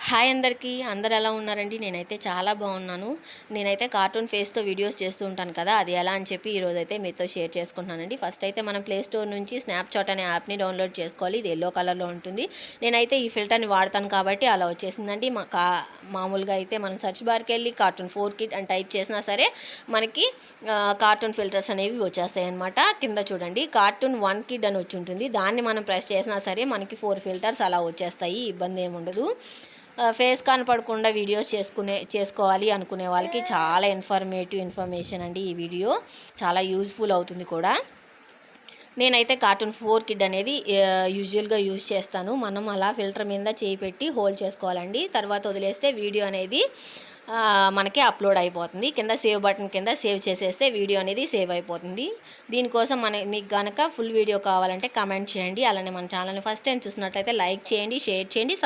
Hi అందరికీ. అందరూ ఎలా ఉన్నారండి? నేనైతే చాలా బాగున్నాను. నేనైతే కార్టూన్ ఫేస్‌తో వీడియోస్ చేస్తూ ఉంటాను కదా! అది ఎలా అని చెప్పి ఈరోజైతే మీతో షేర్ చేసుకుంటున్నానండి. ఫస్ట్ అయితే మనం ప్లే స్టోర్ నుంచి స్నాప్‌చాట్ అనే యాప్‌ని డౌన్‌లోడ్ చేసుకోవాలి. ఇది యెల్లో కలర్‌లో ఉంటుంది. నేనైతే ఈ ఫిల్టర్‌ని వాడతాను కాబట్టి అలా వచ్చేసిందండి. మామూలుగా అయితే మనం సెర్చ్ బార్‌కెళ్ళి కార్టూన్ 4 కిడ్ అని టైప్ చేసినా సరే మనకి కార్టూన్ ఫిల్టర్స్ అనేవి వచ్చేస్తాయన్నమాట. కింద చూడండి కార్టూన్ 1 కిడ్ అని వచ్చి ఉంటుంది. దాన్ని మనం ప్రెస్ చేసినా సరే మనకి 4 ఫిల్టర్స్ అలా వచ్చేస్తాయి. ఇబ్బంది ఏమి ఉండదు. ఫేస్ కనపడకుండా వీడియోస్ చేసుకోవాలి అనుకునే వాళ్ళకి చాలా ఇన్ఫర్మేషన్ అండి ఈ వీడియో. చాలా యూజ్ఫుల్ అవుతుంది కూడా. నేనైతే కార్టూన్ 4 కిడ్ అనేది యూజువల్గా యూజ్ చేస్తాను. మనం అలా ఫిల్టర్ మీద చేయి పెట్టి హోల్డ్ చేసుకోవాలండి. తర్వాత వదిలేస్తే వీడియో అనేది మనకి అప్లోడ్ అయిపోతుంది. కింద సేవ్ బటన్ కింద సేవ్ చేసేస్తే వీడియో అనేది సేవ్ అయిపోతుంది. దీనికోసం మీకు కనుక ఫుల్ వీడియో కావాలంటే కమెంట్ చేయండి. అలానే మన ఛానల్ని ఫస్ట్ టైం చూసినట్లయితే లైక్ చేయండి, షేర్ చేయండి,